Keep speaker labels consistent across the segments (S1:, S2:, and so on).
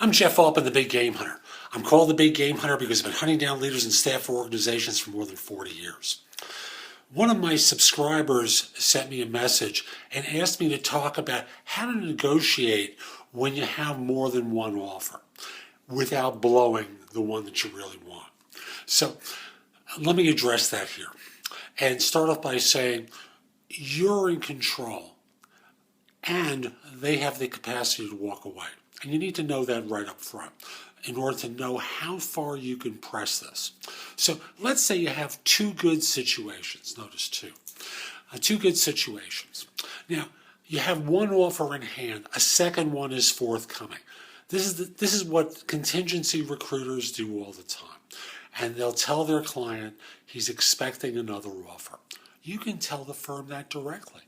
S1: I'm Jeff Altman, the Big Game Hunter. I'm called the Big Game Hunter because I've been hunting down leaders and staff for organizations for more than 40 years. One of my subscribers sent me a message and asked me to talk about how to negotiate when you have more than one offer without blowing the one that you really want. So let me address that here and start off by saying you're in control and they have the capacity to walk away. And you need to know that right up front in order to know how far you can press this. So let's say you have two good situations. Notice two good situations. Now, you have one offer in hand. A second one is forthcoming. This is what contingency recruiters do all the time. And they'll tell their client he's expecting another offer. You can tell the firm that directly.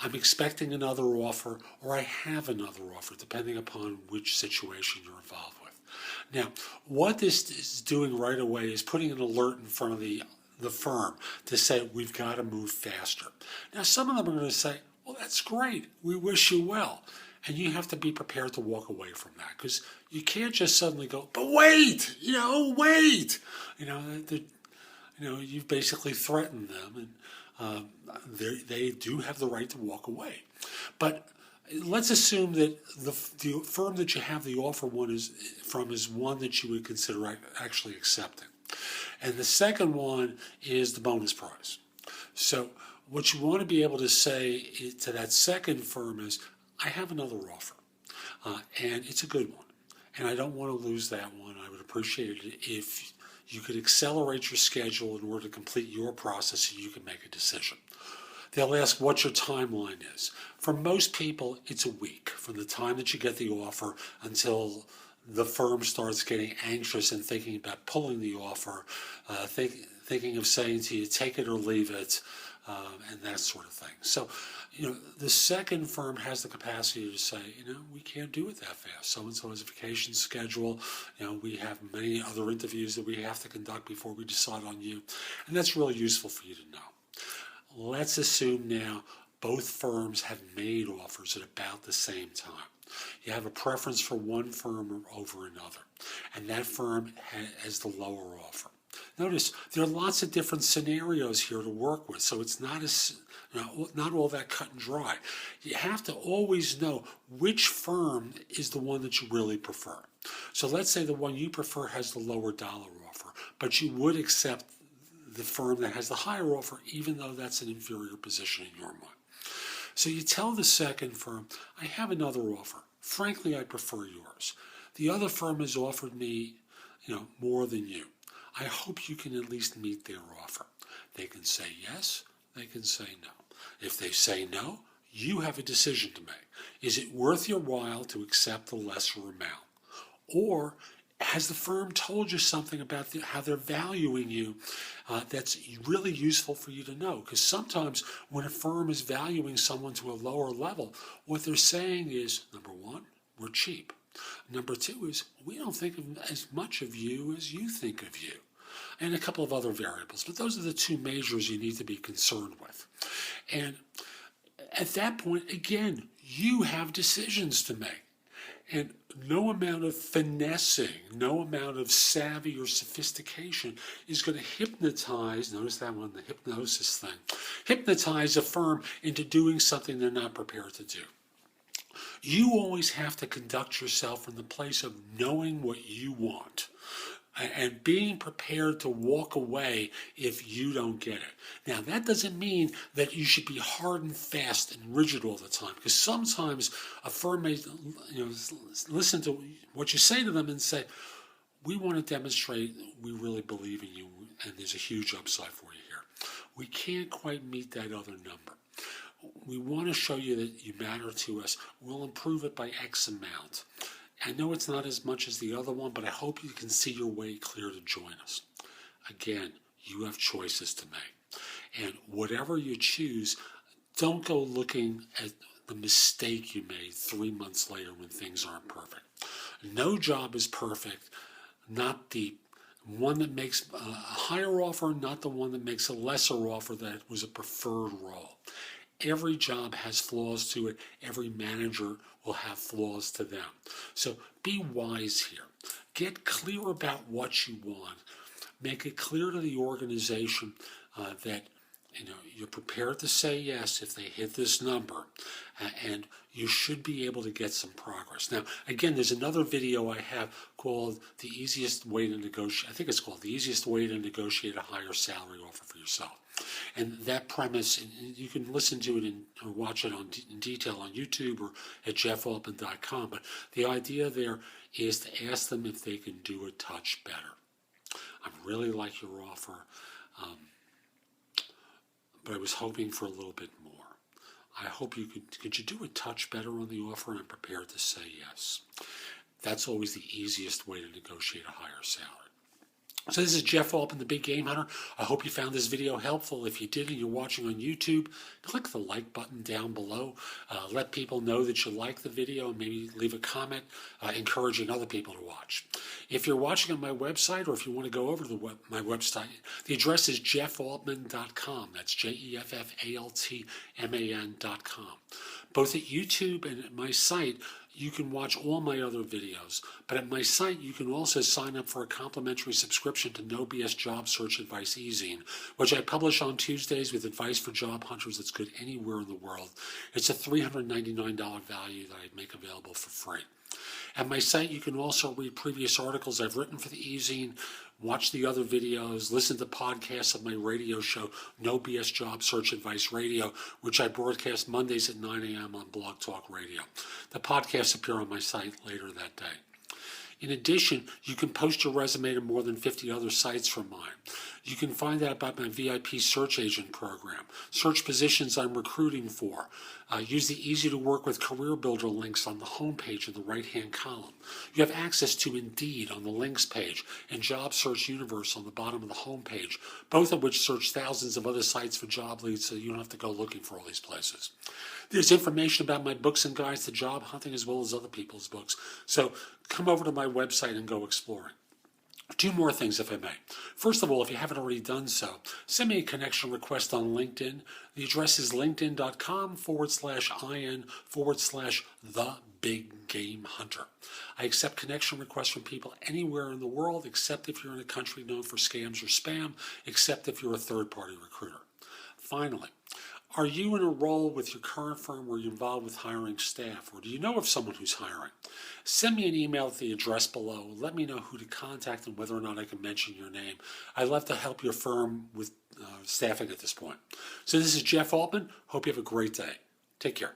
S1: I'm expecting another offer, or I have another offer, depending upon which situation you're involved with. Now, what this is doing right away is putting an alert in front of the firm to say, we've got to move faster. Now, some of them are going to say, well, that's great. We wish you well. And you have to be prepared to walk away from that, because you can't just suddenly go, but wait, wait. You've basically threatened them, and they do have the right to walk away. But let's assume that the firm that you have the offer is one that you would consider actually accepting. And the second one is the bonus prize. So what you want to be able to say to that second firm is, I have another offer, and it's a good one, and I don't want to lose that one. I would appreciate it if you could accelerate your schedule in order to complete your process so you can make a decision. They'll ask what your timeline is. For most people, it's a week from the time that you get the offer until the firm starts getting anxious and thinking about pulling the offer, thinking of saying to you, take it or leave it, and that sort of thing. So, the second firm has the capacity to say, we can't do it that fast. So-and-so has a vacation schedule. We have many other interviews that we have to conduct before we decide on you. And that's really useful for you to know. Let's assume now both firms have made offers at about the same time. You have a preference for one firm over another, and that firm has the lower offer. Notice there are lots of different scenarios here to work with, so it's not all that cut and dry. You have to always know which firm is the one that you really prefer. So let's say the one you prefer has the lower dollar offer, but you would accept the firm that has the higher offer, even though that's an inferior position in your mind. So you tell the second firm, I have another offer. Frankly, I prefer yours. The other firm has offered me, more than you. I hope you can at least meet their offer. They can say yes, they can say no. If they say no, you have a decision to make. Is it worth your while to accept the lesser amount? Or has the firm told you something about how they're valuing you that's really useful for you to know? Because sometimes when a firm is valuing someone to a lower level, what they're saying is, number one, we're cheap. Number two is, we don't think as much of you as you think of you. And a couple of other variables. But those are the two majors you need to be concerned with. And at that point, again, you have decisions to make. And no amount of finessing, no amount of savvy or sophistication is going to hypnotize, notice that one, the hypnosis thing, hypnotize a firm into doing something they're not prepared to do. You always have to conduct yourself from the place of knowing what you want and being prepared to walk away if you don't get it. Now, that doesn't mean that you should be hard and fast and rigid all the time, because sometimes a firm may listen to what you say to them and say, we want to demonstrate we really believe in you and there's a huge upside for you here. We can't quite meet that other number. We want to show you that you matter to us. We'll improve it by X amount. I know it's not as much as the other one, but I hope you can see your way clear to join us. Again, you have choices to make. And whatever you choose, don't go looking at the mistake you made 3 months later when things aren't perfect. No job is perfect, not the one that makes a higher offer, not the one that makes a lesser offer that was a preferred role. Every job has flaws to it. Every manager will have flaws to them. So be wise here. Get clear about what you want. Make it clear to the organization that you're prepared to say yes if they hit this number, and you should be able to get some progress. Now, again, there's another video I have called The Easiest Way to Negotiate. I think it's called The Easiest Way to Negotiate a Higher Salary Offer for Yourself. And that premise, and you can listen to it or watch it in detail on YouTube or at jeffaltman.com. But the idea there is to ask them if they can do a touch better. I really like your offer, but I was hoping for a little bit more. I hope you could you do a touch better on the offer? I'm prepared to say yes. That's always the easiest way to negotiate a higher salary. So this is Jeff Altman, the Big Game Hunter. I hope you found this video helpful. If you did and you're watching on YouTube, click the like button down below. Let people know that you like the video and maybe leave a comment encouraging other people to watch. If you're watching on my website or if you want to go over to my website, the address is jeffaltman.com. That's jeffaltman.com. Both at YouTube and at my site, you can watch all my other videos. But at my site, you can also sign up for a complimentary subscription to No BS Job Search Advice e-zine, which I publish on Tuesdays with advice for job hunters that's good anywhere in the world. It's a $399 value that I make available for free. At my site, you can also read previous articles I've written for the e-zine, watch the other videos, listen to podcasts of my radio show, No BS Job Search Advice Radio, which I broadcast Mondays at 9 a.m. on Blog Talk Radio. The podcasts appear on my site later that day. In addition, you can post your resume to more than 50 other sites from mine. You can find out about my VIP search agent program, search positions I'm recruiting for. Use the easy to work with career builder links on the home page in the right-hand column. You have access to Indeed on the links page and Job Search Universe on the bottom of the home page, both of which search thousands of other sites for job leads so you don't have to go looking for all these places. There's information about my books and guides to job hunting as well as other people's books. So come over to my website and go exploring. Two more things, if I may. First of all, if you haven't already done so, send me a connection request on LinkedIn. The address is linkedin.com/in/the Big Game Hunter. I accept connection requests from people anywhere in the world, except if you're in a country known for scams or spam, except if you're a third-party recruiter. Finally, are you in a role with your current firm where you're involved with hiring staff, or do you know of someone who's hiring? Send me an email at the address below. Let me know who to contact and whether or not I can mention your name. I'd love to help your firm with staffing at this point. So this is Jeff Altman. Hope you have a great day. Take care.